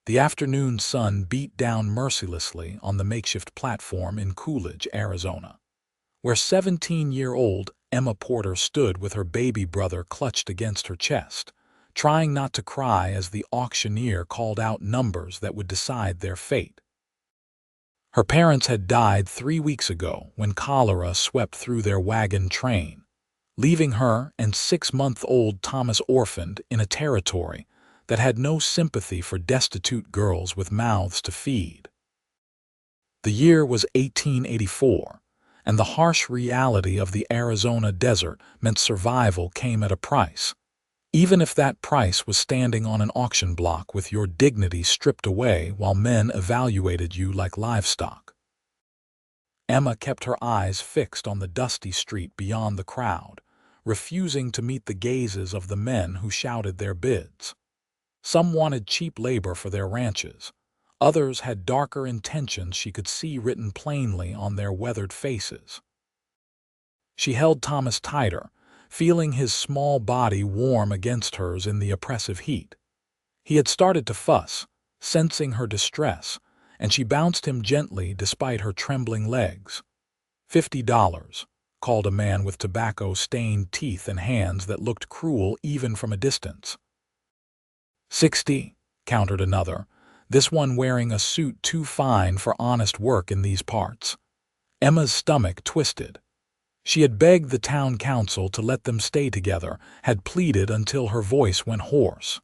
The afternoon sun beat down mercilessly on the makeshift platform in Coolidge, Arizona, where 17-year-old Emma Porter stood with her baby brother clutched against her chest, trying not to cry as the auctioneer called out numbers that would decide their fate. Her parents had died 3 weeks ago when cholera swept through their wagon train, leaving her and 6-month-old Thomas orphaned in a territory that had no sympathy for destitute girls with mouths to feed. The year was 1884, and the harsh reality of the Arizona desert meant survival came at a price, even if that price was standing on an auction block with your dignity stripped away while men evaluated you like livestock. Emma kept her eyes fixed on the dusty street beyond the crowd, refusing to meet the gazes of the men who shouted their bids. Some wanted cheap labor for their ranches. Others had darker intentions she could see written plainly on their weathered faces. She held Thomas tighter, feeling his small body warm against hers in the oppressive heat. He had started to fuss, sensing her distress, and she bounced him gently despite her trembling legs. $50, called a man with tobacco-stained teeth and hands that looked cruel even from a distance. 60, countered another, this one wearing a suit too fine for honest work in these parts. Emma's stomach twisted. She had begged the town council to let them stay together, had pleaded until her voice went hoarse.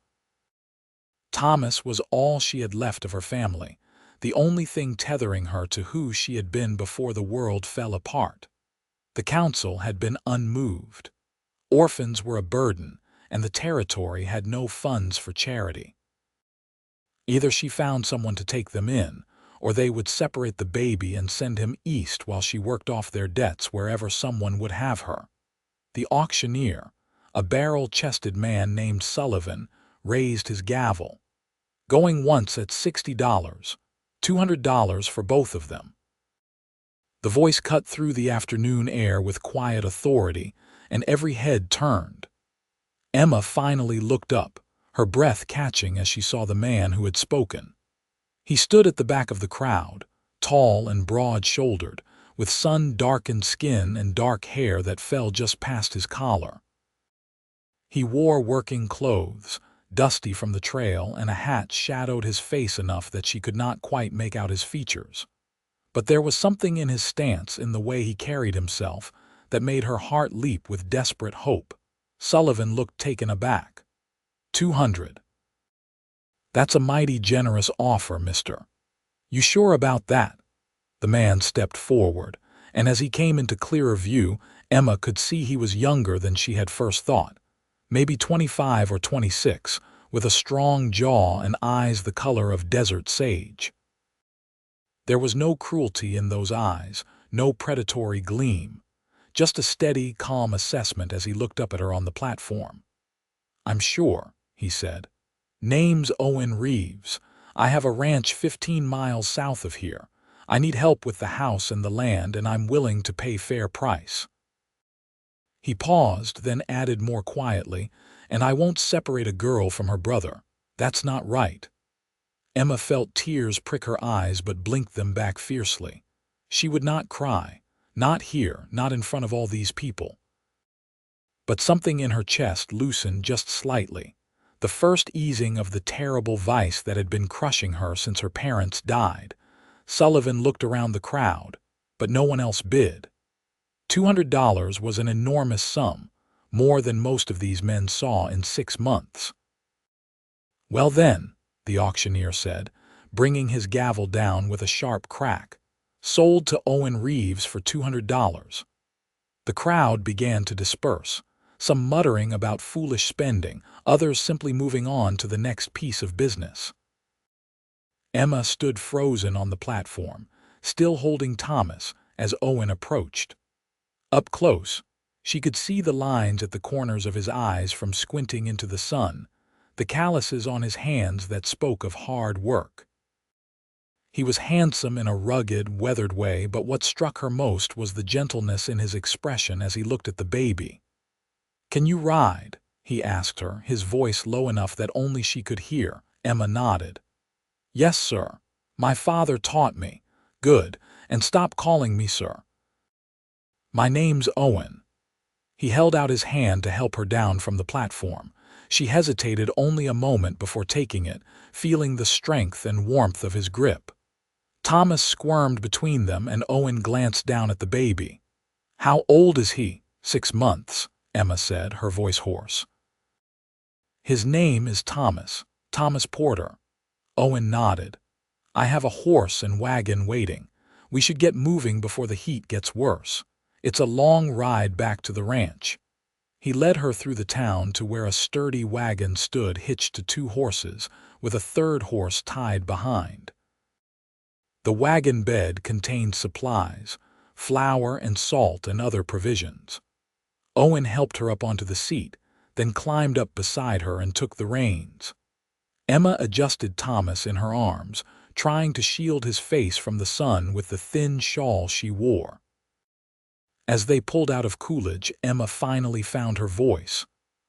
Thomas was all she had left of her family, the only thing tethering her to who she had been before the world fell apart. The council had been unmoved. Orphans were a burden, and the territory had no funds for charity. Either she found someone to take them in, or they would separate the baby and send him east while she worked off their debts wherever someone would have her. The auctioneer, a barrel-chested man named Sullivan, raised his gavel, going once at $60, $200 for both of them. The voice cut through the afternoon air with quiet authority, and every head turned. Emma finally looked up, her breath catching as she saw the man who had spoken. He stood at the back of the crowd, tall and broad-shouldered, with sun-darkened skin and dark hair that fell just past his collar. He wore working clothes, dusty from the trail, and a hat shadowed his face enough that she could not quite make out his features. But there was something in his stance, in the way he carried himself, that made her heart leap with desperate hope. Sullivan looked taken aback. 200. That's a mighty generous offer, mister. You sure about that? The man stepped forward, and as he came into clearer view, Emma could see he was younger than she had first thought, maybe 25 or 26, with a strong jaw and eyes the color of desert sage. There was no cruelty in those eyes, no predatory gleam, just a steady, calm assessment as he looked up at her on the platform. I'm sure, he said. Name's Owen Reeves. I have a ranch 15 miles south of here. I need help with the house and the land, and I'm willing to pay fair price. He paused, then added more quietly, and I won't separate a girl from her brother. That's not right. Emma felt tears prick her eyes but blinked them back fiercely. She would not cry. Not here, not in front of all these people. But something in her chest loosened just slightly, the first easing of the terrible vice that had been crushing her since her parents died. Sullivan looked around the crowd, but no one else bid. $200 was an enormous sum, more than most of these men saw in 6 months. Well then, the auctioneer said, bringing his gavel down with a sharp crack, sold to Owen Reeves for $200. The crowd began to disperse, some muttering about foolish spending, others simply moving on to the next piece of business. Emma stood frozen on the platform, still holding Thomas, as Owen approached. Up close, she could see the lines at the corners of his eyes from squinting into the sun, the calluses on his hands that spoke of hard work. He was handsome in a rugged, weathered way, but what struck her most was the gentleness in his expression as he looked at the baby. "Can you ride?" he asked her, his voice low enough that only she could hear. Emma nodded. Yes, sir. My father taught me. Good. And stop calling me sir. My name's Owen. He held out his hand to help her down from the platform. She hesitated only a moment before taking it, feeling the strength and warmth of his grip. Thomas squirmed between them and Owen glanced down at the baby. How old is he? 6 months, Emma said, her voice hoarse. His name is Thomas. Thomas Porter. Owen nodded. I have a horse and wagon waiting. We should get moving before the heat gets worse. It's a long ride back to the ranch. He led her through the town to where a sturdy wagon stood hitched to 2 horses, with a 3rd horse tied behind. The wagon bed contained supplies, flour and salt and other provisions. Owen helped her up onto the seat, then climbed up beside her and took the reins. Emma adjusted Thomas in her arms, trying to shield his face from the sun with the thin shawl she wore. As they pulled out of Coolidge, Emma finally found her voice.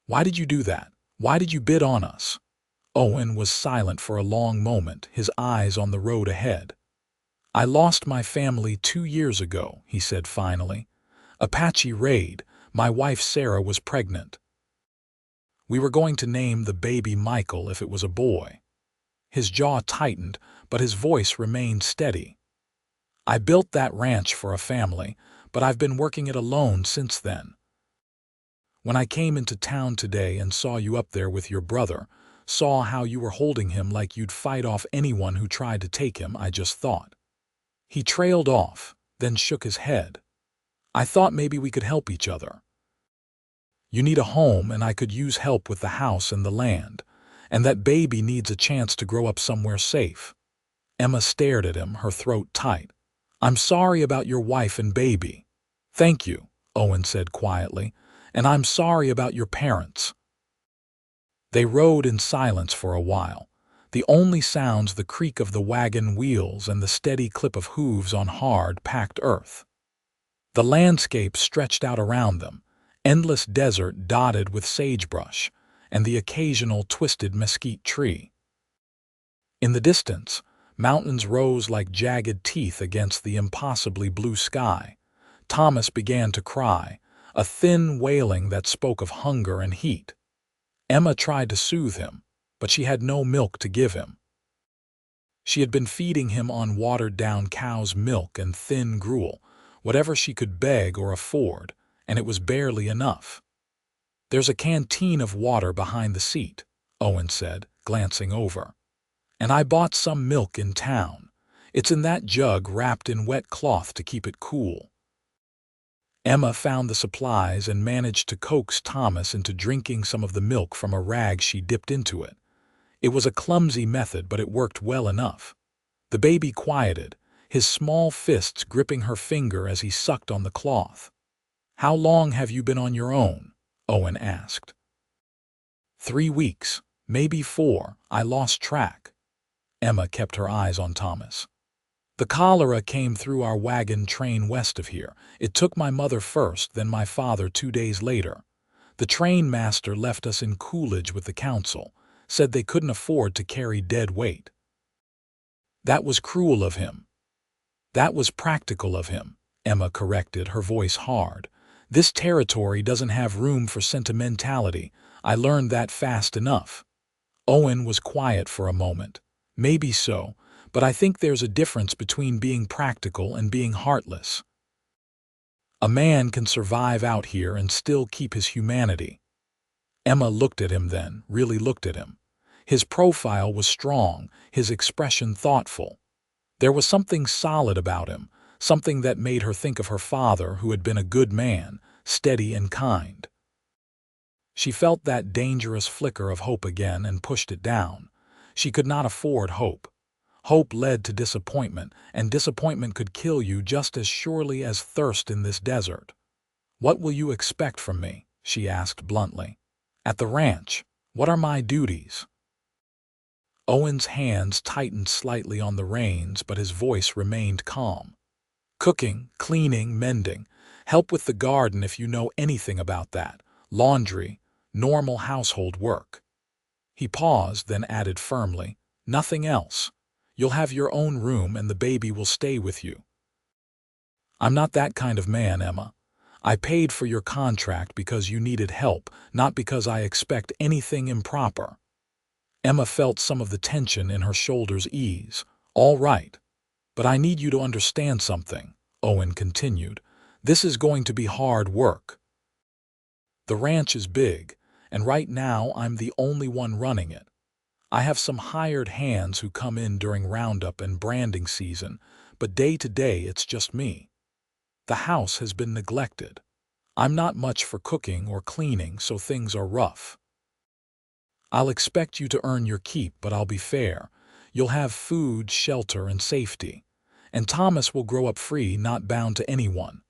Why did you do that? Why did you bid on us? Owen was silent for a long moment, his eyes on the road ahead. I lost my family 2 years ago, he said finally. Apache raid. My wife Sarah was pregnant. We were going to name the baby Michael if it was a boy. His jaw tightened, but his voice remained steady. I built that ranch for a family, but I've been working it alone since then. When I came into town today and saw you up there with your brother, saw how you were holding him like you'd fight off anyone who tried to take him, I just thought. He trailed off, then shook his head. I thought maybe we could help each other. You need a home and I could use help with the house and the land, and that baby needs a chance to grow up somewhere safe. Emma stared at him, her throat tight. I'm sorry about your wife and baby. Thank you, Owen said quietly, and I'm sorry about your parents. They rode in silence for a while, the only sounds the creak of the wagon wheels and the steady clip of hooves on hard, packed earth. The landscape stretched out around them, endless desert dotted with sagebrush, and the occasional twisted mesquite tree. In the distance, mountains rose like jagged teeth against the impossibly blue sky. Thomas began to cry, a thin wailing that spoke of hunger and heat. Emma tried to soothe him, but she had no milk to give him. She had been feeding him on watered-down cow's milk and thin gruel, whatever she could beg or afford, and it was barely enough. There's a canteen of water behind the seat, Owen said, glancing over. And I bought some milk in town. It's in that jug wrapped in wet cloth to keep it cool. Emma found the supplies and managed to coax Thomas into drinking some of the milk from a rag she dipped into it. It was a clumsy method, but it worked well enough. The baby quieted, his small fists gripping her finger as he sucked on the cloth. How long have you been on your own? Owen asked. 3 weeks, maybe 4, I lost track. Emma kept her eyes on Thomas. The cholera came through our wagon train west of here. It took my mother first, then my father 2 days later. The train master left us in Coolidge with the council, said they couldn't afford to carry dead weight. That was cruel of him. That was practical of him, Emma corrected, her voice hard. This territory doesn't have room for sentimentality. I learned that fast enough. Owen was quiet for a moment. Maybe so, but I think there's a difference between being practical and being heartless. A man can survive out here and still keep his humanity. Emma looked at him then, really looked at him. His profile was strong, his expression thoughtful. There was something solid about him, something that made her think of her father, who had been a good man, steady and kind. She felt that dangerous flicker of hope again and pushed it down. She could not afford hope. Hope led to disappointment, and disappointment could kill you just as surely as thirst in this desert. What will you expect from me? She asked bluntly. At the ranch, what are my duties? Owen's hands tightened slightly on the reins, but his voice remained calm. Cooking, cleaning, mending. Help with the garden if you know anything about that. Laundry, normal household work. He paused, then added firmly, nothing else. You'll have your own room and the baby will stay with you." "I'm not that kind of man, Emma. I paid for your contract because you needed help, not because I expect anything improper." Emma felt some of the tension in her shoulders ease. "All right. But I need you to understand something," Owen continued. "This is going to be hard work. The ranch is big, and right now I'm the only one running it. I have some hired hands who come in during roundup and branding season, but day to day it's just me. The house has been neglected. I'm not much for cooking or cleaning, so things are rough. I'll expect you to earn your keep, but I'll be fair. You'll have food, shelter, and safety. And Thomas will grow up free, not bound to anyone."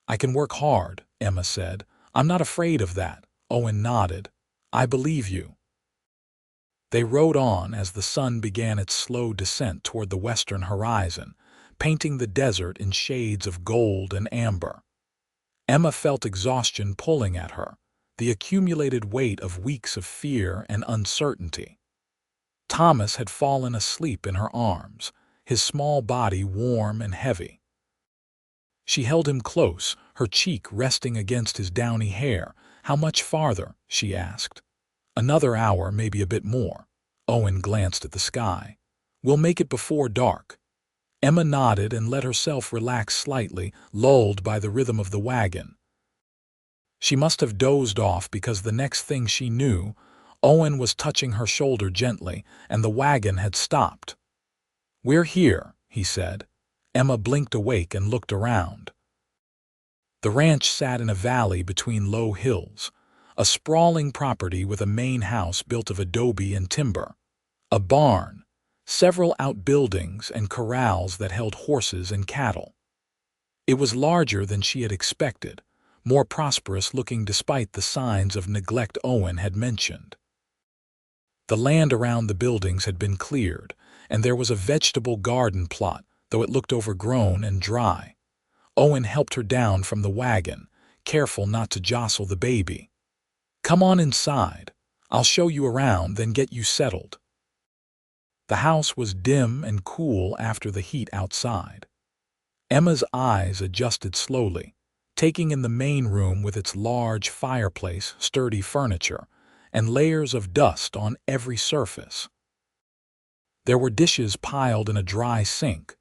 "I can work hard," Emma said. "I'm not afraid of that." Owen nodded. "I believe you." They rode on as the sun began its slow descent toward the western horizon, painting the desert in shades of gold and amber. Emma felt exhaustion pulling at her, the accumulated weight of weeks of fear and uncertainty. Thomas had fallen asleep in her arms, his small body warm and heavy. She held him close, her cheek resting against his downy hair. "How much farther?" she asked. "Another hour, maybe a bit more." Owen glanced at the sky. "We'll make it before dark." Emma nodded and let herself relax slightly, lulled by the rhythm of the wagon. She must have dozed off because the next thing she knew, Owen was touching her shoulder gently, and the wagon had stopped. "We're here," he said. Emma blinked awake and looked around. The ranch sat in a valley between low hills, a sprawling property with a main house built of adobe and timber, a barn, several outbuildings and corrals that held horses and cattle. It was larger than she had expected, more prosperous looking despite the signs of neglect Owen had mentioned. The land around the buildings had been cleared, and there was a vegetable garden plot, though it looked overgrown and dry. Owen helped her down from the wagon, careful not to jostle the baby. "Come on inside. I'll show you around, then get you settled." The house was dim and cool after the heat outside. Emma's eyes adjusted slowly, taking in the main room with its large fireplace, sturdy furniture, and layers of dust on every surface. There were dishes piled in a dry sink,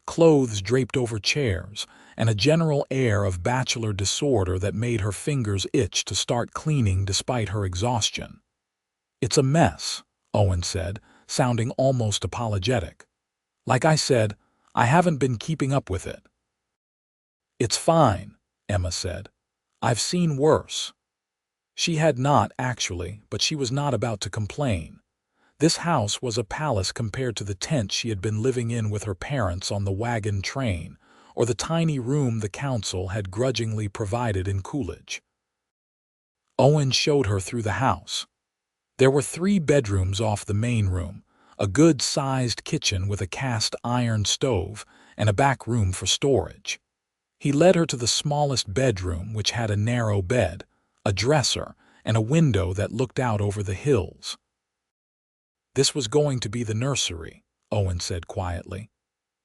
clothes draped over chairs, and a general air of bachelor disorder that made her fingers itch to start cleaning despite her exhaustion. "It's a mess," Owen said, sounding almost apologetic. "Like I said, I haven't been keeping up with it." "It's fine," Emma said. "I've seen worse." She had not, actually, but she was not about to complain. This house was a palace compared to the tent she had been living in with her parents on the wagon train, or the tiny room the council had grudgingly provided in Coolidge. Owen showed her through the house. There were 3 bedrooms off the main room, a good-sized kitchen with a cast-iron stove, and a back room for storage. He led her to the smallest bedroom, which had a narrow bed, a dresser, and a window that looked out over the hills. "This was going to be the nursery," Owen said quietly.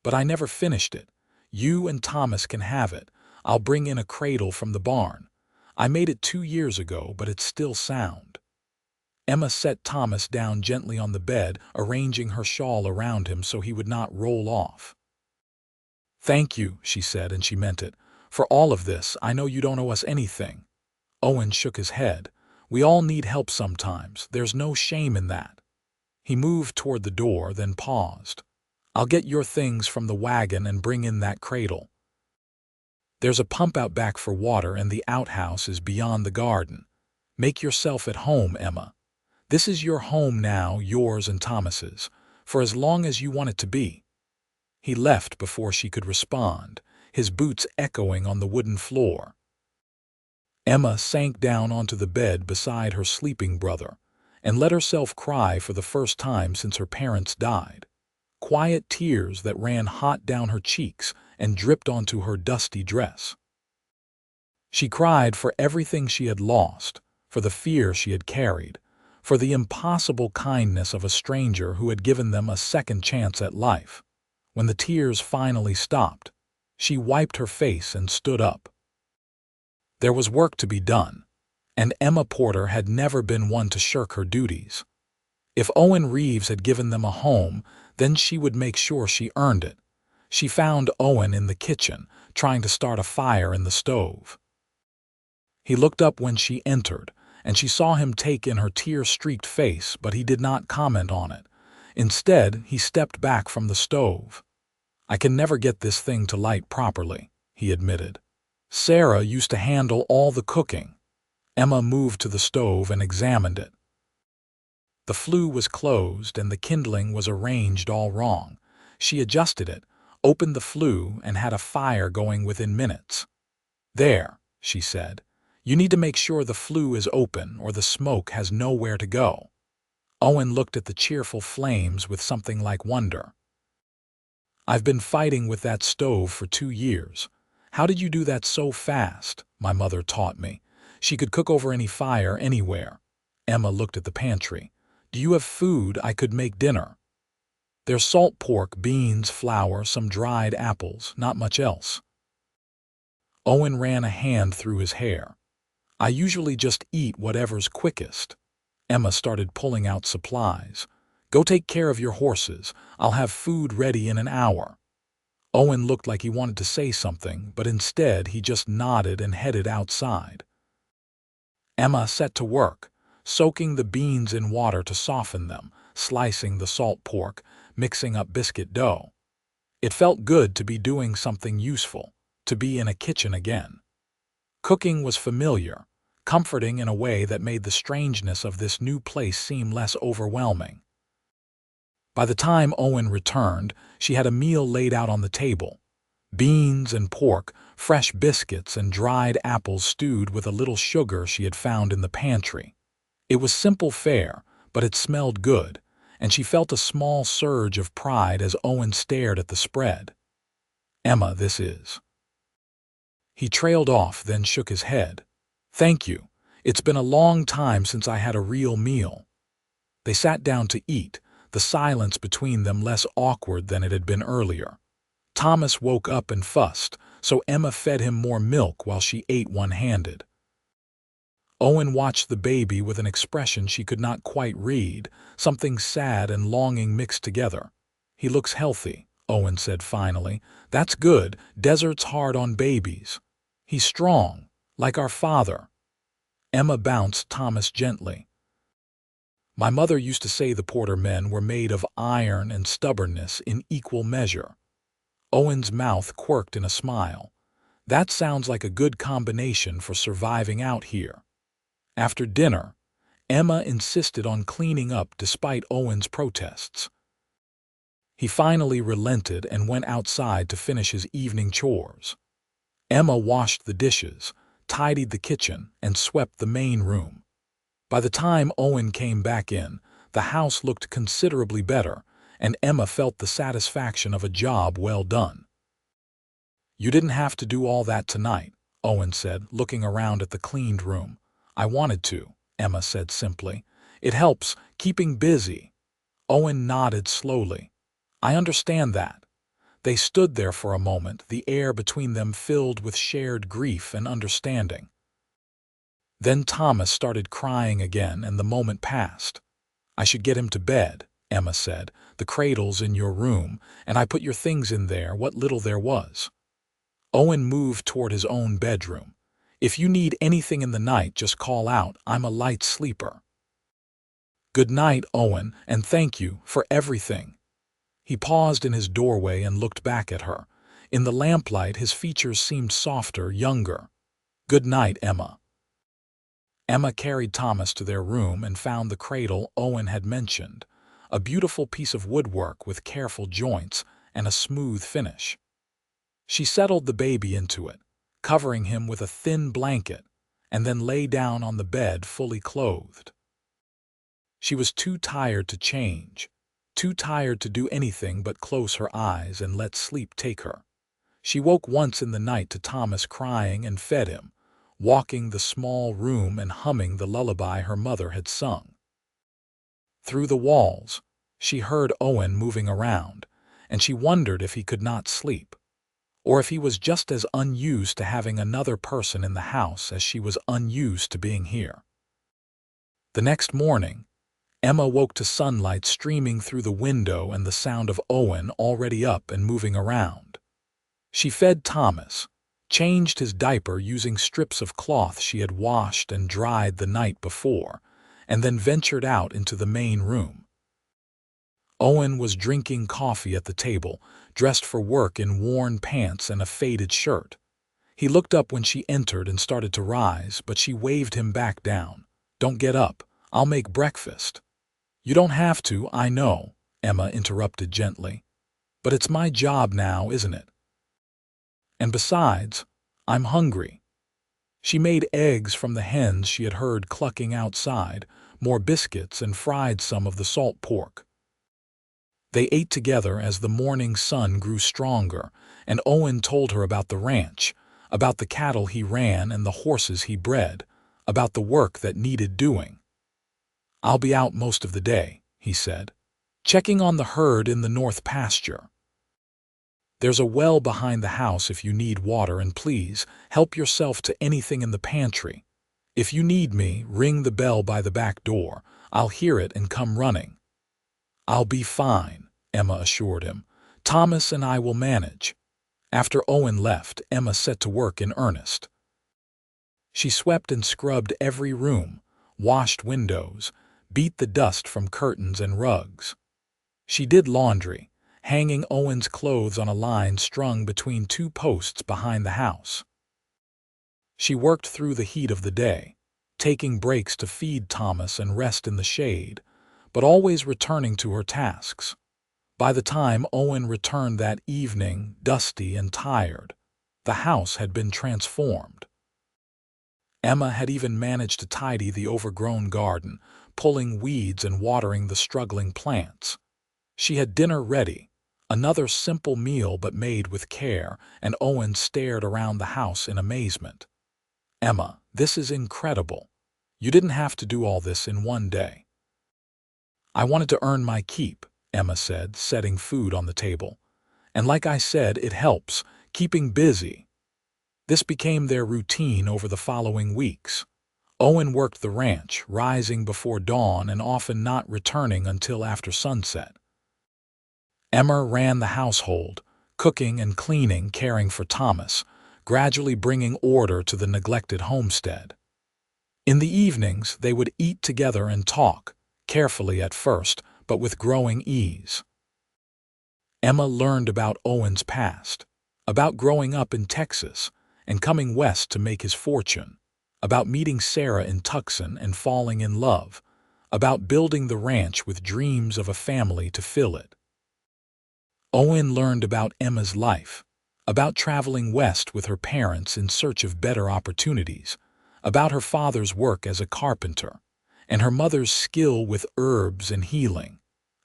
"But I never finished it. You and Thomas can have it. I'll bring in a cradle from the barn. I made it 2 years ago, but it's still sound." Emma set Thomas down gently on the bed, arranging her shawl around him so he would not roll off. "Thank you," she said, and she meant it. "For all of this, I know you don't owe us anything." Owen shook his head. "We all need help sometimes. There's no shame in that." He moved toward the door, then paused. "I'll get your things from the wagon and bring in that cradle. There's a pump out back for water and the outhouse is beyond the garden. Make yourself at home, Emma. This is your home now, yours and Thomas's, for as long as you want it to be." He left before she could respond, his boots echoing on the wooden floor. Emma sank down onto the bed beside her sleeping brother and let herself cry for the first time since her parents died. Quiet tears that ran hot down her cheeks and dripped onto her dusty dress. She cried for everything she had lost, for the fear she had carried, for the impossible kindness of a stranger who had given them a second chance at life. When the tears finally stopped, she wiped her face and stood up. There was work to be done, and Emma Porter had never been one to shirk her duties. If Owen Reeves had given them a home, then she would make sure she earned it. She found Owen in the kitchen, trying to start a fire in the stove. He looked up when she entered, and she saw him take in her tear-streaked face, but he did not comment on it. Instead, he stepped back from the stove. "I can never get this thing to light properly," he admitted. "Sarah used to handle all the cooking." Emma moved to the stove and examined it. The flue was closed and the kindling was arranged all wrong. She adjusted it, opened the flue, and had a fire going within minutes. "There," she said. "You need to make sure the flue is open or the smoke has nowhere to go." Owen looked at the cheerful flames with something like wonder. "I've been fighting with that stove for 2 years. How did you do that so fast?" "My mother taught me. She could cook over any fire anywhere." Emma looked at the pantry. "Do you have food? I could make dinner." "There's salt pork, beans, flour, some dried apples, not much else." Owen ran a hand through his hair. "I usually just eat whatever's quickest." Emma started pulling out supplies. "Go take care of your horses. I'll have food ready in an hour." Owen looked like he wanted to say something, but instead he just nodded and headed outside. Emma set to work, soaking the beans in water to soften them, slicing the salt pork, mixing up biscuit dough. It felt good to be doing something useful, to be in a kitchen again. Cooking was familiar, comforting in a way that made the strangeness of this new place seem less overwhelming. By the time Owen returned, she had a meal laid out on the table. Beans and pork, fresh biscuits, and dried apples stewed with a little sugar she had found in the pantry. It was simple fare, but it smelled good, and she felt a small surge of pride as Owen stared at the spread. "Emma, this is—" He trailed off, then shook his head. "Thank you. It's been a long time since I had a real meal." They sat down to eat, the silence between them less awkward than it had been earlier. Thomas woke up and fussed, so Emma fed him more milk while she ate one-handed. Owen watched the baby with an expression she could not quite read, something sad and longing mixed together. "He looks healthy," Owen said finally. "That's good. Desert's hard on babies. He's strong, like our father." Emma bounced Thomas gently. "My mother used to say the Porter men were made of iron and stubbornness in equal measure." Owen's mouth quirked in a smile. "That sounds like a good combination for surviving out here." After dinner, Emma insisted on cleaning up despite Owen's protests. He finally relented and went outside to finish his evening chores. Emma washed the dishes, tidied the kitchen, and swept the main room. By the time Owen came back in, the house looked considerably better, and Emma felt the satisfaction of a job well done. "You didn't have to do all that tonight," Owen said, looking around at the cleaned room. "I wanted to," Emma said simply. "It helps keeping busy." Owen nodded slowly. "I understand that." They stood there for a moment, the air between them filled with shared grief and understanding. Then Thomas started crying again, and the moment passed. "I should get him to bed," Emma said. "The cradle's in your room, and I put your things in there, what little there was." Owen moved toward his own bedroom. "If you need anything in the night, just call out. I'm a light sleeper." "Good night, Owen, and thank you for everything." He paused in his doorway and looked back at her. In the lamplight, his features seemed softer, younger. "Good night, Emma." Emma carried Thomas to their room and found the cradle Owen had mentioned, a beautiful piece of woodwork with careful joints and a smooth finish. She settled the baby into it, covering him with a thin blanket, and then lay down on the bed fully clothed. She was too tired to change, too tired to do anything but close her eyes and let sleep take her. She woke once in the night to Thomas crying and fed him, walking the small room and humming the lullaby her mother had sung. Through the walls, she heard Owen moving around, and she wondered if he could not sleep, or if he was just as unused to having another person in the house as she was unused to being here. The next morning, Emma woke to sunlight streaming through the window and the sound of Owen already up and moving around. She fed Thomas, changed his diaper using strips of cloth she had washed and dried the night before, and then ventured out into the main room. Owen was drinking coffee at the table, dressed for work in worn pants and a faded shirt. He looked up when she entered and started to rise, but she waved him back down. "Don't get up. I'll make breakfast." "You don't have to, I know," Emma interrupted gently. "But it's my job now, isn't it? And besides, I'm hungry." She made eggs from the hens she had heard clucking outside, more biscuits, and fried some of the salt pork. They ate together as the morning sun grew stronger, and Owen told her about the ranch, about the cattle he ran and the horses he bred, about the work that needed doing. "I'll be out most of the day," he said, "checking on the herd in the north pasture. There's a well behind the house if you need water, and please help yourself to anything in the pantry. If you need me, ring the bell by the back door. I'll hear it and come running." "I'll be fine," Emma assured him. "Thomas and I will manage." After Owen left, Emma set to work in earnest. She swept and scrubbed every room, washed windows, beat the dust from curtains and rugs. She did laundry, hanging Owen's clothes on a line strung between two posts behind the house. She worked through the heat of the day, taking breaks to feed Thomas and rest in the shade, but always returning to her tasks. By the time Owen returned that evening, dusty and tired, the house had been transformed. Emma had even managed to tidy the overgrown garden, pulling weeds and watering the struggling plants. She had dinner ready, another simple meal but made with care, and Owen stared around the house in amazement. "Emma, this is incredible. You didn't have to do all this in one day." "I wanted to earn my keep," Emma said, setting food on the table. "And like I said, it helps, keeping busy." This became their routine over the following weeks. Owen worked the ranch, rising before dawn and often not returning until after sunset. Emma ran the household, cooking and cleaning, caring for Thomas, gradually bringing order to the neglected homestead. In the evenings, they would eat together and talk, carefully at first, but with growing ease. Emma learned about Owen's past, about growing up in Texas and coming west to make his fortune, about meeting Sarah in Tucson and falling in love, about building the ranch with dreams of a family to fill it. Owen learned about Emma's life, about traveling west with her parents in search of better opportunities, about her father's work as a carpenter, and her mother's skill with herbs and healing,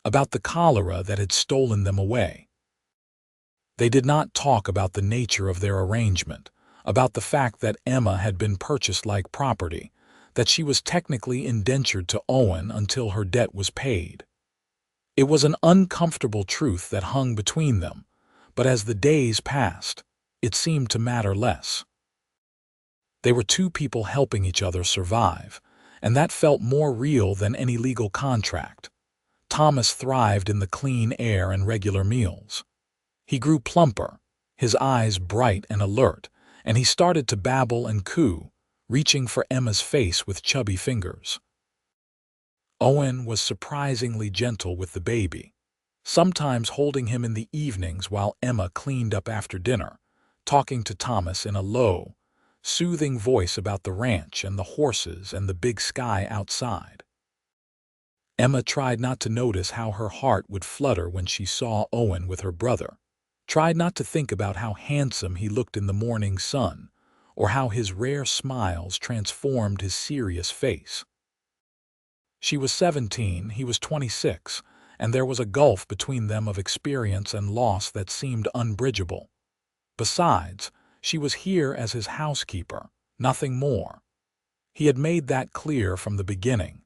about the cholera that had stolen them away. They did not talk about the nature of their arrangement, about the fact that Emma had been purchased like property, that she was technically indentured to Owen until her debt was paid. It was an uncomfortable truth that hung between them, but as the days passed, it seemed to matter less. They were two people helping each other survive, and that felt more real than any legal contract. Thomas thrived in the clean air and regular meals. He grew plumper, his eyes bright and alert, and he started to babble and coo, reaching for Emma's face with chubby fingers. Owen was surprisingly gentle with the baby, sometimes holding him in the evenings while Emma cleaned up after dinner, talking to Thomas in a low, soothing voice about the ranch and the horses and the big sky outside. Emma tried not to notice how her heart would flutter when she saw Owen with her brother, tried not to think about how handsome he looked in the morning sun, or how his rare smiles transformed his serious face. She was 17, he was 26, and there was a gulf between them of experience and loss that seemed unbridgeable. Besides, she was here as his housekeeper, nothing more. He had made that clear from the beginning.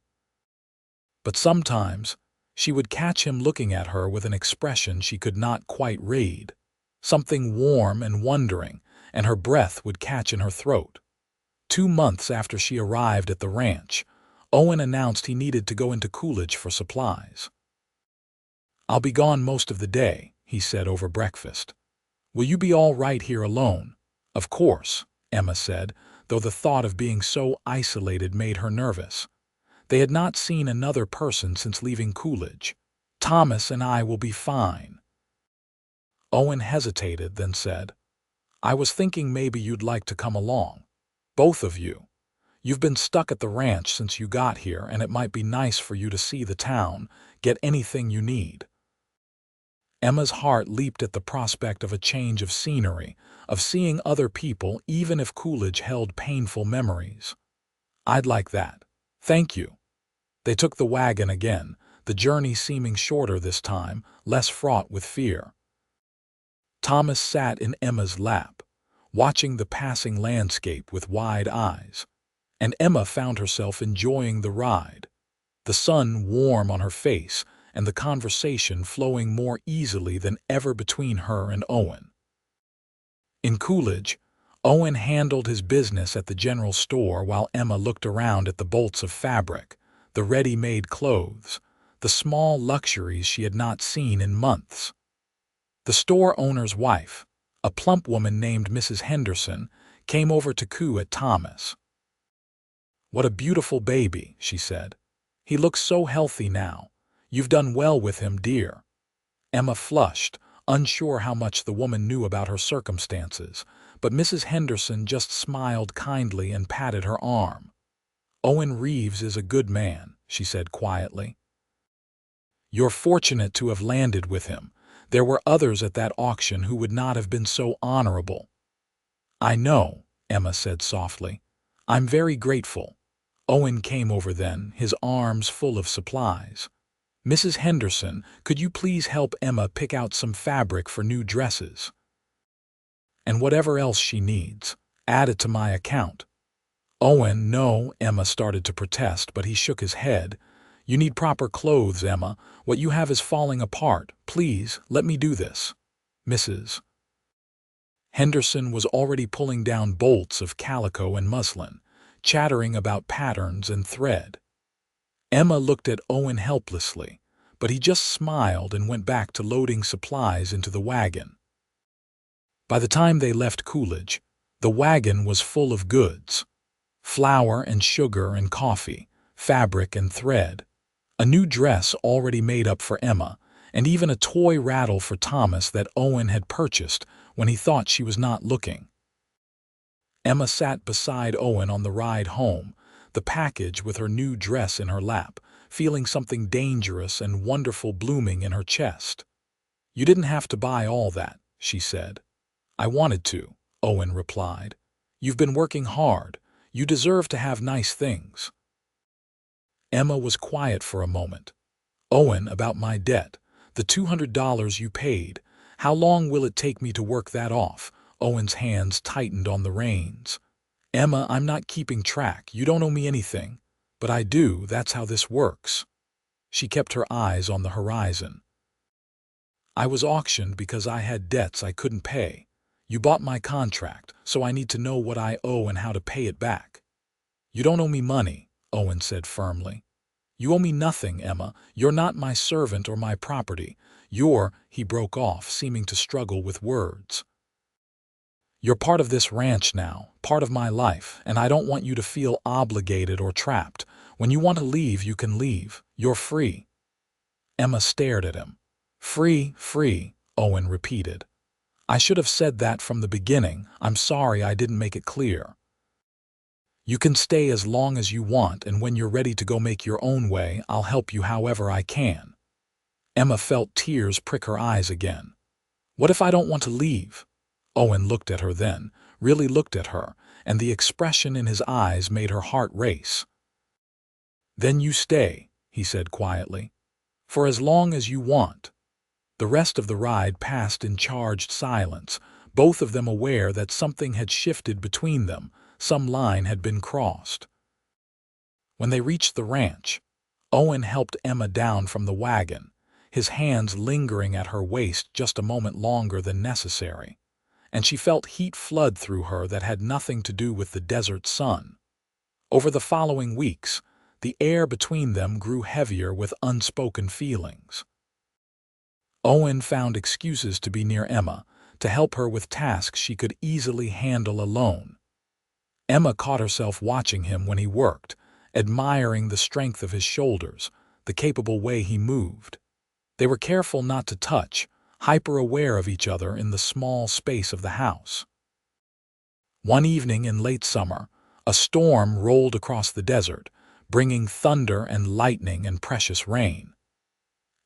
But sometimes, she would catch him looking at her with an expression she could not quite read, something warm and wondering, and her breath would catch in her throat. 2 months after she arrived at the ranch, Owen announced he needed to go into Coolidge for supplies. "I'll be gone most of the day," he said over breakfast. "Will you be all right here alone?" "Of course," Emma said, though the thought of being so isolated made her nervous. They had not seen another person since leaving Coolidge. "Thomas and I will be fine." Owen hesitated, then said, "I was thinking maybe you'd like to come along. Both of you. You've been stuck at the ranch since you got here, and it might be nice for you to see the town, get anything you need." Emma's heart leaped at the prospect of a change of scenery, of seeing other people even if Coolidge held painful memories. "I'd like that. Thank you." They took the wagon again, the journey seeming shorter this time, less fraught with fear. Thomas sat in Emma's lap, watching the passing landscape with wide eyes, and Emma found herself enjoying the ride, the sun warm on her face and the conversation flowing more easily than ever between her and Owen. In Coolidge, Owen handled his business at the general store while Emma looked around at the bolts of fabric, the ready-made clothes, the small luxuries she had not seen in months. The store owner's wife, a plump woman named Mrs. Henderson, came over to coo at Thomas. "What a beautiful baby," she said. "He looks so healthy now. You've done well with him, dear." Emma flushed, unsure how much the woman knew about her circumstances, but Mrs. Henderson just smiled kindly and patted her arm. "Owen Reeves is a good man," she said quietly. "You're fortunate to have landed with him. There were others at that auction who would not have been so honorable." "I know," Emma said softly. "I'm very grateful." Owen came over then, his arms full of supplies. "Mrs. Henderson, could you please help Emma pick out some fabric for new dresses? And whatever else she needs, add it to my account." "Owen, no," Emma started to protest, but he shook his head. "You need proper clothes, Emma. What you have is falling apart. Please, let me do this." Mrs. Henderson was already pulling down bolts of calico and muslin, chattering about patterns and thread. Emma looked at Owen helplessly, but he just smiled and went back to loading supplies into the wagon. By the time they left Coolidge, the wagon was full of goods: flour and sugar and coffee, fabric and thread, a new dress already made up for Emma, and even a toy rattle for Thomas that Owen had purchased when he thought she was not looking. Emma sat beside Owen on the ride home, the package with her new dress in her lap, feeling something dangerous and wonderful blooming in her chest. "You didn't have to buy all that," she said. "I wanted to," Owen replied. "You've been working hard. You deserve to have nice things." Emma was quiet for a moment. "Owen, about my debt, the $200 you paid, how long will it take me to work that off?" Owen's hands tightened on the reins. "Emma, I'm not keeping track. You don't owe me anything. But I do, that's how this works." She kept her eyes on the horizon. "I was auctioned because I had debts I couldn't pay. You bought my contract, so I need to know what I owe and how to pay it back." "You don't owe me money," Owen said firmly. "You owe me nothing, Emma. You're not my servant or my property. He broke off, seeming to struggle with words. "You're part of this ranch now, part of my life, and I don't want you to feel obligated or trapped. When you want to leave, you can leave. You're free." Emma stared at him. "Free, free," Owen repeated. "I should have said that from the beginning. I'm sorry I didn't make it clear. You can stay as long as you want, and when you're ready to go make your own way, I'll help you however I can." Emma felt tears prick her eyes again. "What if I don't want to leave?" Owen looked at her then, really looked at her, and the expression in his eyes made her heart race. "Then you stay," he said quietly, "for as long as you want." The rest of the ride passed in charged silence, both of them aware that something had shifted between them, some line had been crossed. When they reached the ranch, Owen helped Emma down from the wagon, his hands lingering at her waist just a moment longer than necessary, and she felt heat flood through her that had nothing to do with the desert sun. Over the following weeks, the air between them grew heavier with unspoken feelings. Owen found excuses to be near Emma, to help her with tasks she could easily handle alone. Emma caught herself watching him when he worked, admiring the strength of his shoulders, the capable way he moved. They were careful not to touch, hyper-aware of each other in the small space of the house. One evening in late summer, a storm rolled across the desert, bringing thunder and lightning and precious rain.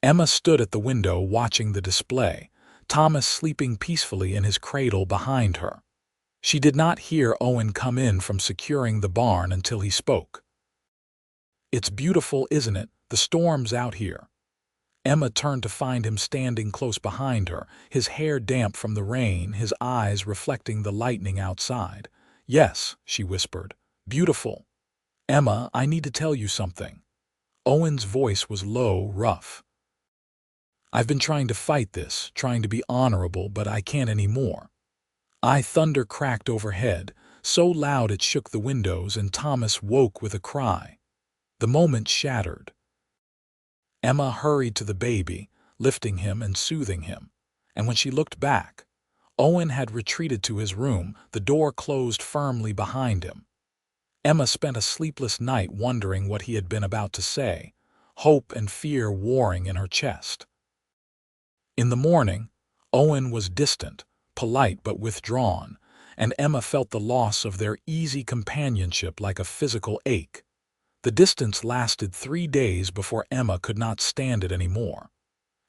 Emma stood at the window watching the display, Thomas sleeping peacefully in his cradle behind her. She did not hear Owen come in from securing the barn until he spoke. "It's beautiful, isn't it? The storm's out here." Emma turned to find him standing close behind her, his hair damp from the rain, his eyes reflecting the lightning outside. "Yes," she whispered. "Beautiful." "Emma, I need to tell you something." Owen's voice was low, rough. "I've been trying to fight this, trying to be honorable, but I can't anymore." Thunder cracked overhead, so loud it shook the windows, and Thomas woke with a cry. The moment shattered. Emma hurried to the baby, lifting him and soothing him, and when she looked back, Owen had retreated to his room, the door closed firmly behind him. Emma spent a sleepless night wondering what he had been about to say, hope and fear warring in her chest. In the morning, Owen was distant, polite but withdrawn, and Emma felt the loss of their easy companionship like a physical ache. The distance lasted 3 days before Emma could not stand it anymore.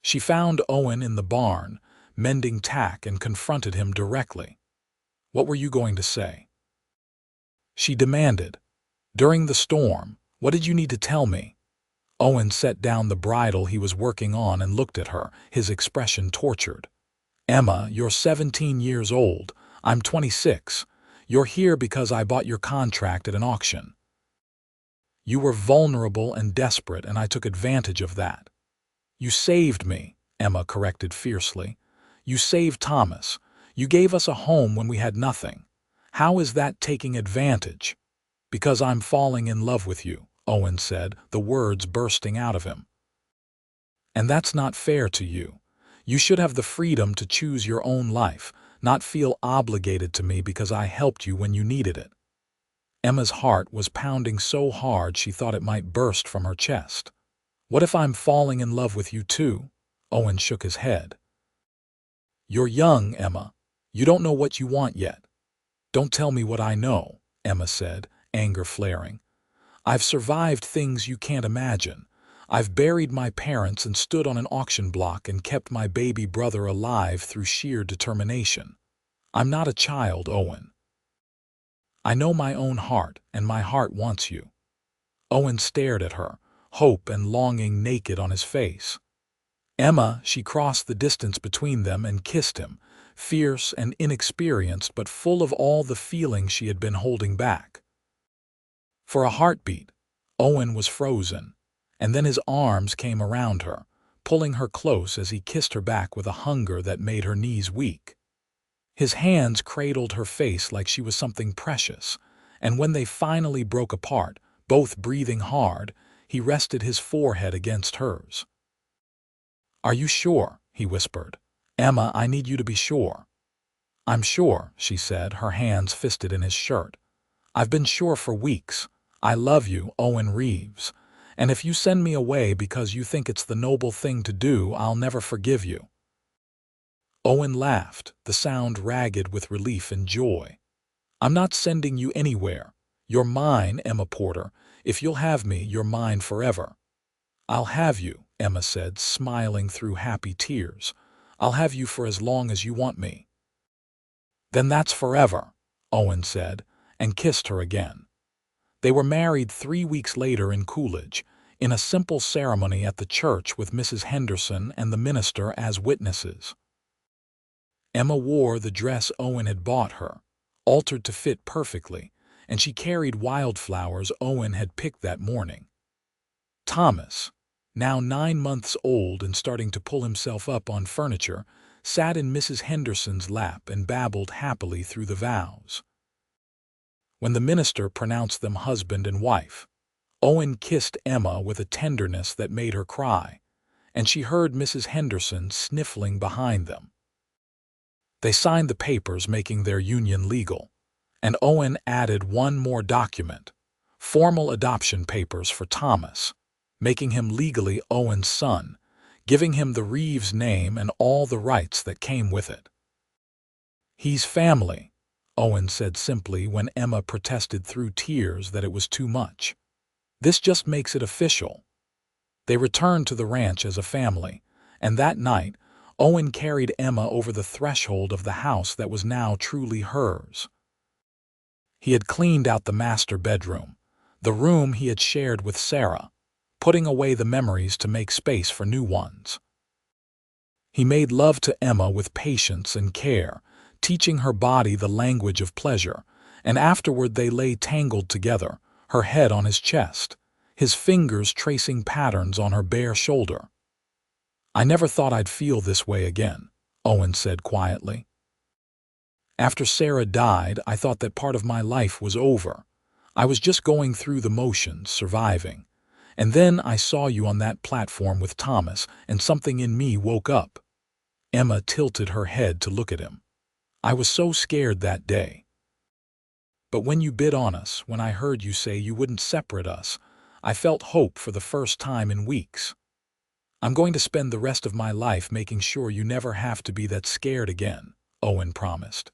She found Owen in the barn, mending tack, and confronted him directly. "What were you going to say?" she demanded. "During the storm, what did you need to tell me?" Owen set down the bridle he was working on and looked at her, his expression tortured. "Emma, you're 17 years old. I'm 26. You're here because I bought your contract at an auction. You were vulnerable and desperate, and I took advantage of that." "You saved me," Emma corrected fiercely. "You saved Thomas. You gave us a home when we had nothing. How is that taking advantage?" "Because I'm falling in love with you," Owen said, the words bursting out of him. "And that's not fair to you. You should have the freedom to choose your own life, not feel obligated to me because I helped you when you needed it." Emma's heart was pounding so hard she thought it might burst from her chest. "What if I'm falling in love with you too?" Owen shook his head. "You're young, Emma. You don't know what you want yet." "Don't tell me what I know," Emma said, anger flaring. "I've survived things you can't imagine. I've buried my parents and stood on an auction block and kept my baby brother alive through sheer determination. I'm not a child, Owen. I know my own heart, and my heart wants you." Owen stared at her, hope and longing naked on his face. "Emma," she crossed the distance between them and kissed him, fierce and inexperienced but full of all the feeling she had been holding back. For a heartbeat, Owen was frozen, and then his arms came around her, pulling her close as he kissed her back with a hunger that made her knees weak. His hands cradled her face like she was something precious, and when they finally broke apart, both breathing hard, he rested his forehead against hers. "Are you sure?" he whispered. "Emma, I need you to be sure." "I'm sure," she said, her hands fisted in his shirt. "I've been sure for weeks. I love you, Owen Reeves. And if you send me away because you think it's the noble thing to do, I'll never forgive you." Owen laughed, the sound ragged with relief and joy. "I'm not sending you anywhere. You're mine, Emma Porter. If you'll have me, you're mine forever." "I'll have you," Emma said, smiling through happy tears. "I'll have you for as long as you want me." "Then that's forever," Owen said, and kissed her again. They were married 3 weeks later in Coolidge, in a simple ceremony at the church with Mrs. Henderson and the minister as witnesses. Emma wore the dress Owen had bought her, altered to fit perfectly, and she carried wildflowers Owen had picked that morning. Thomas, now 9 months old and starting to pull himself up on furniture, sat in Mrs. Henderson's lap and babbled happily through the vows. When the minister pronounced them husband and wife, Owen kissed Emma with a tenderness that made her cry, and she heard Mrs. Henderson sniffling behind them. They signed the papers making their union legal, and Owen added one more document, formal adoption papers for Thomas, making him legally Owen's son, giving him the Reeves name and all the rights that came with it. "He's family," Owen said simply when Emma protested through tears that it was too much. "This just makes it official." They returned to the ranch as a family, and that night, Owen carried Emma over the threshold of the house that was now truly hers. He had cleaned out the master bedroom, the room he had shared with Sarah, putting away the memories to make space for new ones. He made love to Emma with patience and care, teaching her body the language of pleasure, and afterward they lay tangled together, her head on his chest, his fingers tracing patterns on her bare shoulder. "I never thought I'd feel this way again," Owen said quietly. "After Sarah died, I thought that part of my life was over. I was just going through the motions, surviving. And then I saw you on that platform with Thomas, and something in me woke up." Emma tilted her head to look at him. "I was so scared that day. But when you bid on us, when I heard you say you wouldn't separate us, I felt hope for the first time in weeks. I'm going to spend the rest of my life making sure you never have to be that scared again," Owen promised.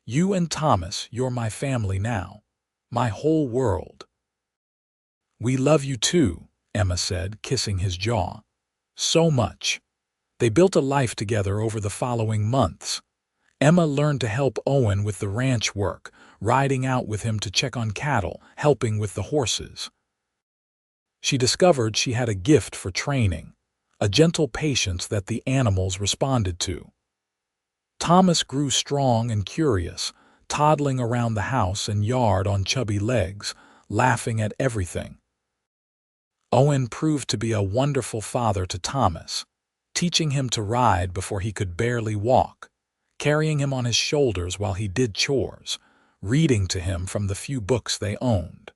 "You and Thomas, you're my family now. My whole world." "We love you too," Emma said, kissing his jaw. "So much." They built a life together over the following months. Emma learned to help Owen with the ranch work, riding out with him to check on cattle, helping with the horses. She discovered she had a gift for training, a gentle patience that the animals responded to. Thomas grew strong and curious, toddling around the house and yard on chubby legs, laughing at everything. Owen proved to be a wonderful father to Thomas, teaching him to ride before he could barely walk, carrying him on his shoulders while he did chores, reading to him from the few books they owned.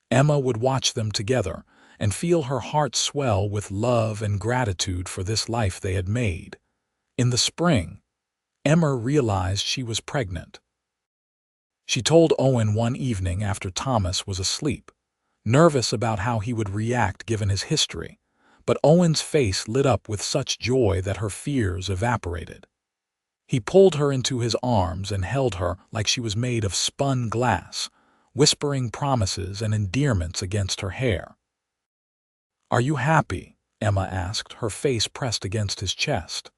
Emma would watch them together and feel her heart swell with love and gratitude for this life they had made. In the spring, Emma realized she was pregnant. She told Owen one evening after Thomas was asleep, nervous about how he would react given his history, but Owen's face lit up with such joy that her fears evaporated. He pulled her into his arms and held her like she was made of spun glass, whispering promises and endearments against her hair. "Are you happy?" Emma asked, her face pressed against his chest.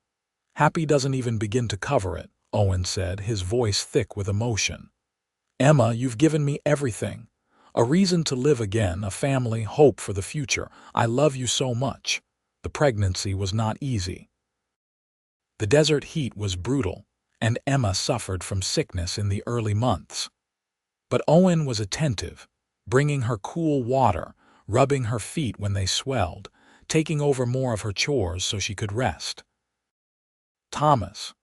"Happy doesn't even begin to cover it," Owen said, his voice thick with emotion. "Emma, you've given me everything. A reason to live again, a family, hope for the future. I love you so much." The pregnancy was not easy. The desert heat was brutal, and Emma suffered from sickness in the early months. But Owen was attentive, bringing her cool water, rubbing her feet when they swelled, taking over more of her chores so she could rest. Thomas,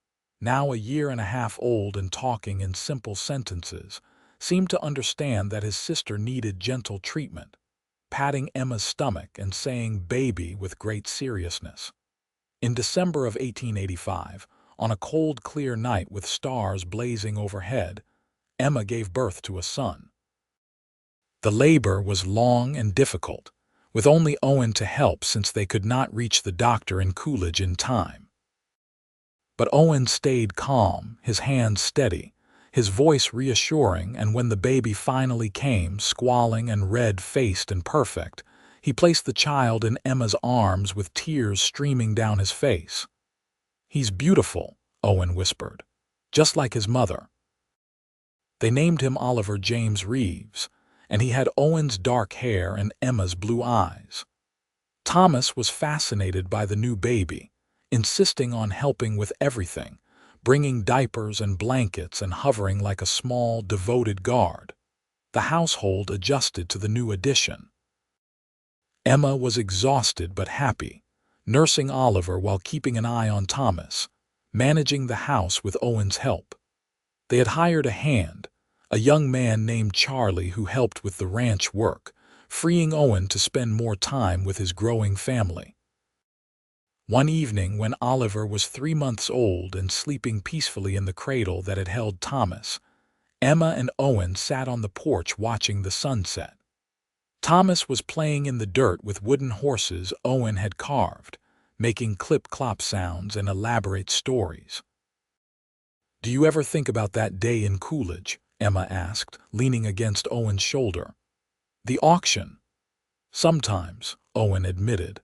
now 1.5 years old and talking in simple sentences, seemed to understand that his sister needed gentle treatment, patting Emma's stomach and saying "baby" with great seriousness. In December of 1885, on a cold, clear night with stars blazing overhead, Emma gave birth to a son. The labor was long and difficult, with only Owen to help since they could not reach the doctor in Coolidge in time. But Owen stayed calm, his hands steady, his voice reassuring, and when the baby finally came, squalling and red-faced and perfect, he placed the child in Emma's arms with tears streaming down his face. "He's beautiful," Owen whispered, "just like his mother." They named him Oliver James Reeves, and he had Owen's dark hair and Emma's blue eyes. Thomas was fascinated by the new baby, insisting on helping with everything, bringing diapers and blankets and hovering like a small, devoted guard. The household adjusted to the new addition. Emma was exhausted but happy, nursing Oliver while keeping an eye on Thomas, managing the house with Owen's help. They had hired a hand, a young man named Charlie who helped with the ranch work, freeing Owen to spend more time with his growing family. One evening when Oliver was 3 months old and sleeping peacefully in the cradle that had held Thomas, Emma and Owen sat on the porch watching the sunset. Thomas was playing in the dirt with wooden horses Owen had carved, making clip-clop sounds and elaborate stories. "Do you ever think about that day in Coolidge?" Emma asked, leaning against Owen's shoulder. "The auction?" "Sometimes," Owen admitted.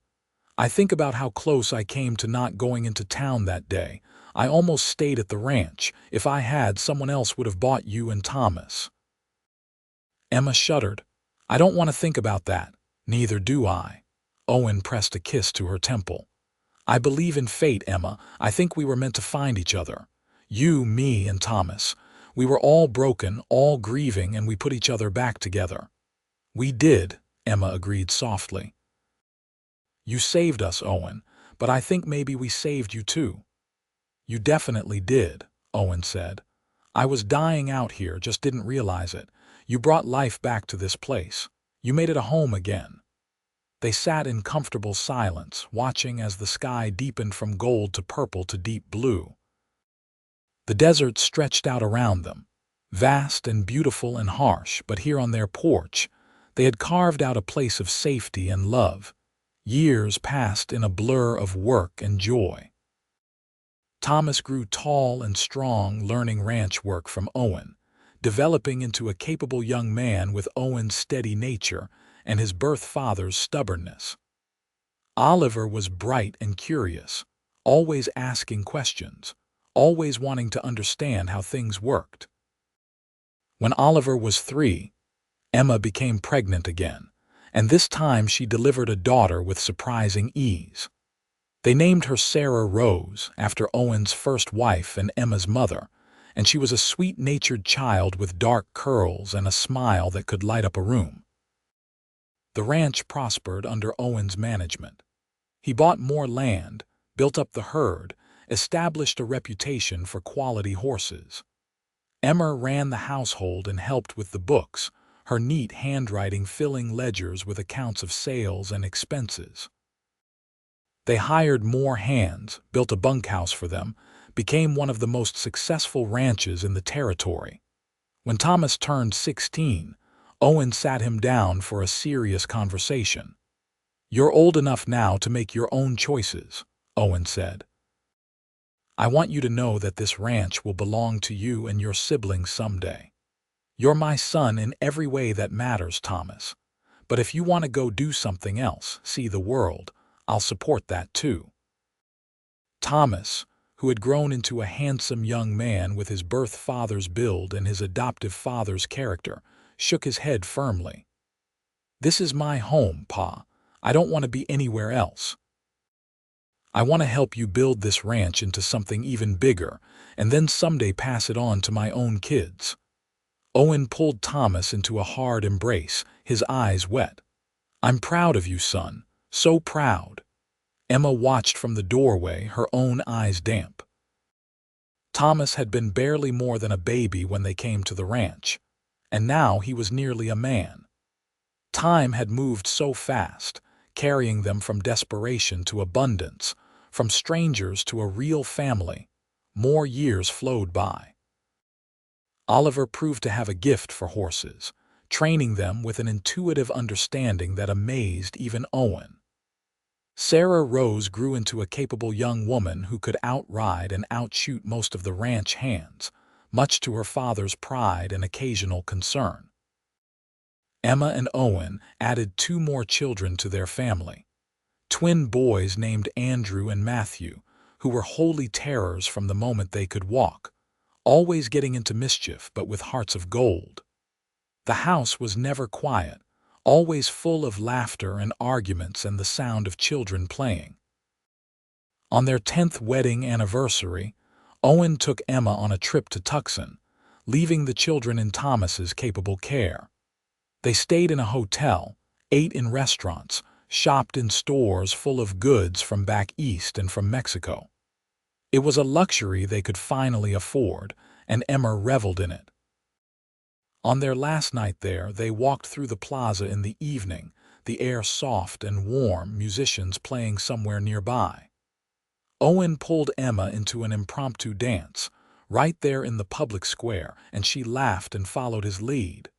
"I think about how close I came to not going into town that day. I almost stayed at the ranch. If I had, someone else would have bought you and Thomas." Emma shuddered. "I don't want to think about that." "Neither do I." Owen pressed a kiss to her temple. "I believe in fate, Emma. I think we were meant to find each other. You, me, and Thomas. We were all broken, all grieving, and we put each other back together." "We did," Emma agreed softly. "You saved us, Owen, but I think maybe we saved you too." "You definitely did," Owen said. "I was dying out here, just didn't realize it. You brought life back to this place. You made it a home again." They sat in comfortable silence, watching as the sky deepened from gold to purple to deep blue. The desert stretched out around them, vast and beautiful and harsh, but here on their porch, they had carved out a place of safety and love. Years passed in a blur of work and joy. Thomas grew tall and strong, learning ranch work from Owen, developing into a capable young man with Owen's steady nature and his birth father's stubbornness. Oliver was bright and curious, always asking questions, always wanting to understand how things worked. When Oliver was 3, Emma became pregnant again, and this time she delivered a daughter with surprising ease. They named her Sarah Rose, after Owen's first wife and Emma's mother, and she was a sweet-natured child with dark curls and a smile that could light up a room. The ranch prospered under Owen's management. He bought more land, built up the herd, established a reputation for quality horses. Emma ran the household and helped with the books, her neat handwriting filling ledgers with accounts of sales and expenses. They hired more hands, built a bunkhouse for them, became one of the most successful ranches in the territory. When Thomas turned 16, Owen sat him down for a serious conversation. "You're old enough now to make your own choices," Owen said. "I want you to know that this ranch will belong to you and your siblings someday. You're my son in every way that matters, Thomas. But if you want to go do something else, see the world, I'll support that too." Thomas, who had grown into a handsome young man with his birth father's build and his adoptive father's character, shook his head firmly. "This is my home, Pa. I don't want to be anywhere else. I want to help you build this ranch into something even bigger, and then someday pass it on to my own kids." Owen pulled Thomas into a hard embrace, his eyes wet. "I'm proud of you, son. So proud." Emma watched from the doorway, her own eyes damp. Thomas had been barely more than a baby when they came to the ranch, and now he was nearly a man. Time had moved so fast, carrying them from desperation to abundance, from strangers to a real family. More years flowed by. Oliver proved to have a gift for horses, training them with an intuitive understanding that amazed even Owen. Sarah Rose grew into a capable young woman who could outride and outshoot most of the ranch hands, much to her father's pride and occasional concern. Emma and Owen added 2 more children to their family. Twin boys named Andrew and Matthew, who were holy terrors from the moment they could walk, always getting into mischief but with hearts of gold. The house was never quiet, always full of laughter and arguments and the sound of children playing. On their 10th wedding anniversary, Owen took Emma on a trip to Tucson, leaving the children in Thomas's capable care. They stayed in a hotel, ate in restaurants, shopped in stores full of goods from back east and from Mexico. It was a luxury they could finally afford, and Emma reveled in it. On their last night there, they walked through the plaza in the evening, the air soft and warm, musicians playing somewhere nearby. Owen pulled Emma into an impromptu dance, right there in the public square, and she laughed and followed his lead.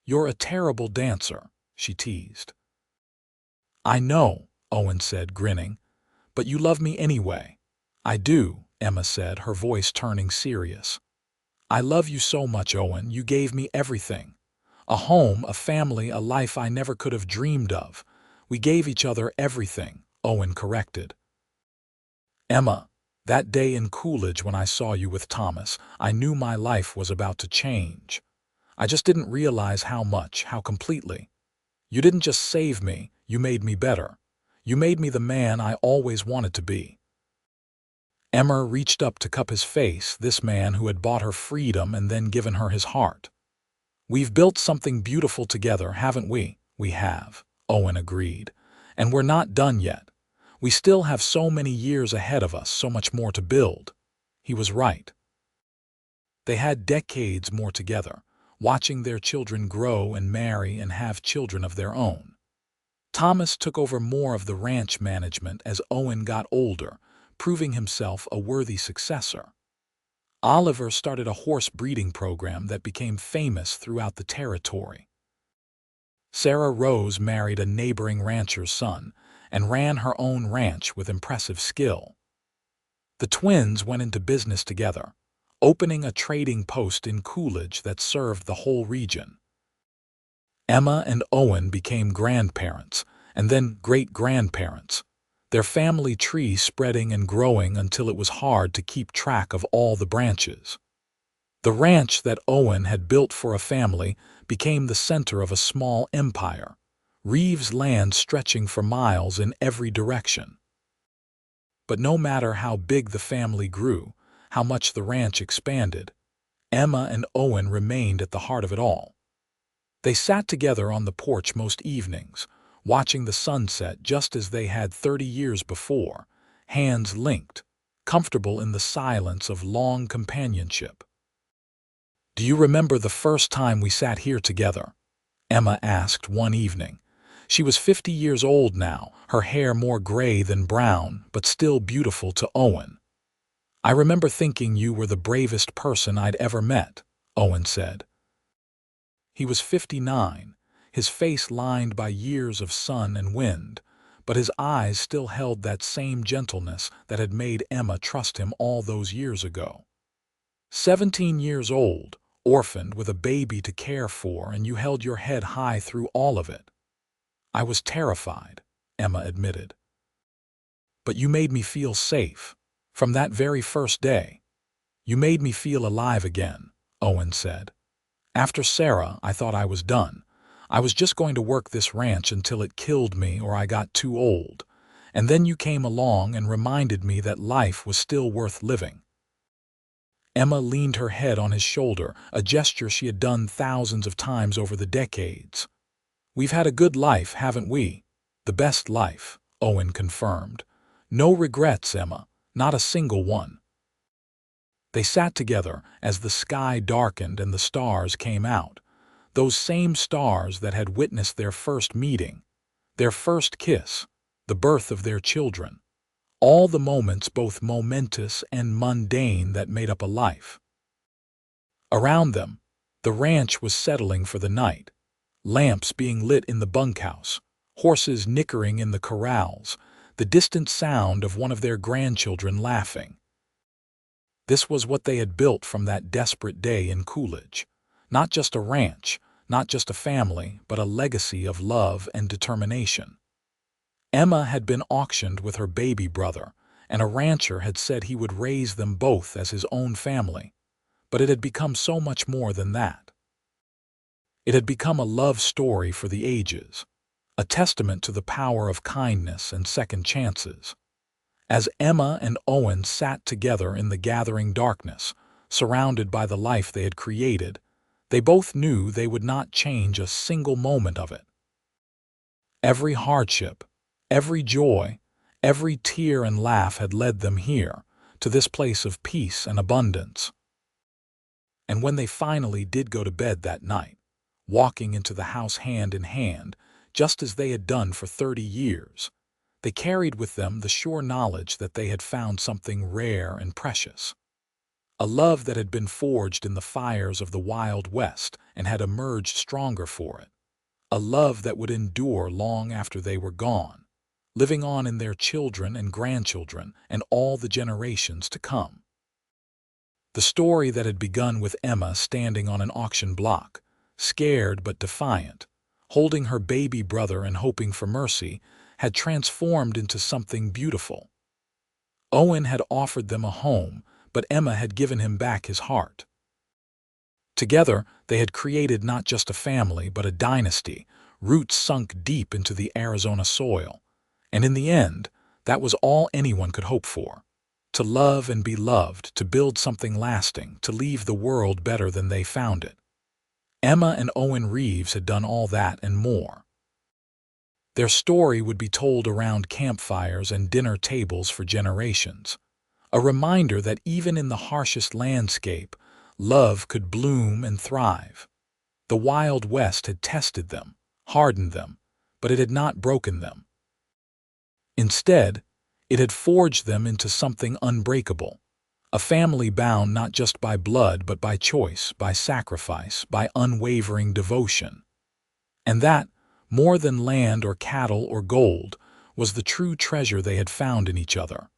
"You're a terrible dancer," she teased. "I know," Owen said, grinning, "but you love me anyway." "I do," Emma said, her voice turning serious. "I love you so much, Owen. You gave me everything. A home, a family, a life I never could have dreamed of. We gave each other everything," Owen corrected. "Emma, that day in Coolidge when I saw you with Thomas, I knew my life was about to change. I just didn't realize how much, how completely. You didn't just save me, you made me better. You made me the man I always wanted to be." Emma reached up to cup his face, this man who had bought her freedom and then given her his heart. "We've built something beautiful together, haven't we?" "We have," Owen agreed. "And we're not done yet. We still have so many years ahead of us, so much more to build." He was right. They had decades more together, watching their children grow and marry and have children of their own. Thomas took over more of the ranch management as Owen got older, proving himself a worthy successor. Oliver started a horse breeding program that became famous throughout the territory. Sarah Rose married a neighboring rancher's son and ran her own ranch with impressive skill. The twins went into business together, opening a trading post in Coolidge that served the whole region. Emma and Owen became grandparents, and then great-grandparents, their family tree spreading and growing until it was hard to keep track of all the branches. The ranch that Owen had built for a family became the center of a small empire, Reeves' land stretching for miles in every direction. But no matter how big the family grew, how much the ranch expanded, Emma and Owen remained at the heart of it all. They sat together on the porch most evenings, watching the sunset just as they had 30 years before, hands linked, comfortable in the silence of long companionship. "Do you remember the first time we sat here together?" Emma asked one evening. She was 50 years old now, her hair more gray than brown, but still beautiful to Owen. "I remember thinking you were the bravest person I'd ever met," Owen said. He was 59, his face lined by years of sun and wind, but his eyes still held that same gentleness that had made Emma trust him all those years ago. 17 years old, orphaned with a baby to care for, and you held your head high through all of it. "I was terrified," Emma admitted. "But you made me feel safe. From that very first day. You made me feel alive again," Owen said. "After Sarah, I thought I was done. I was just going to work this ranch until it killed me or I got too old. And then you came along and reminded me that life was still worth living." Emma leaned her head on his shoulder, a gesture she had done thousands of times over the decades. "We've had a good life, haven't we?" "The best life," Owen confirmed. "No regrets, Emma, not a single one." They sat together as the sky darkened and the stars came out, those same stars that had witnessed their first meeting, their first kiss, the birth of their children, all the moments both momentous and mundane that made up a life. Around them, the ranch was settling for the night, lamps being lit in the bunkhouse, horses nickering in the corrals, the distant sound of one of their grandchildren laughing. This was what they had built from that desperate day in Coolidge. Not just a ranch, not just a family, but a legacy of love and determination. Emma had been auctioned with her baby brother, and a rancher had said he would raise them both as his own family. But it had become so much more than that. It had become a love story for the ages, a testament to the power of kindness and second chances. As Emma and Owen sat together in the gathering darkness, surrounded by the life they had created, they both knew they would not change a single moment of it. Every hardship, every joy, every tear and laugh had led them here, to this place of peace and abundance. And when they finally did go to bed that night, walking into the house hand in hand, just as they had done for 30 years, they carried with them the sure knowledge that they had found something rare and precious. A love that had been forged in the fires of the Wild West and had emerged stronger for it. A love that would endure long after they were gone, living on in their children and grandchildren and all the generations to come. The story that had begun with Emma standing on an auction block, scared but defiant, holding her baby brother and hoping for mercy, had transformed into something beautiful. Owen had offered them a home, but Emma had given him back his heart. Together, they had created not just a family, but a dynasty, roots sunk deep into the Arizona soil. And in the end, that was all anyone could hope for. To love and be loved, to build something lasting, to leave the world better than they found it. Emma and Owen Reeves had done all that and more. Their story would be told around campfires and dinner tables for generations. A reminder that even in the harshest landscape, love could bloom and thrive. The Wild West had tested them, hardened them, but it had not broken them. Instead, it had forged them into something unbreakable, a family bound not just by blood but by choice, by sacrifice, by unwavering devotion. And that, more than land or cattle or gold, was the true treasure they had found in each other.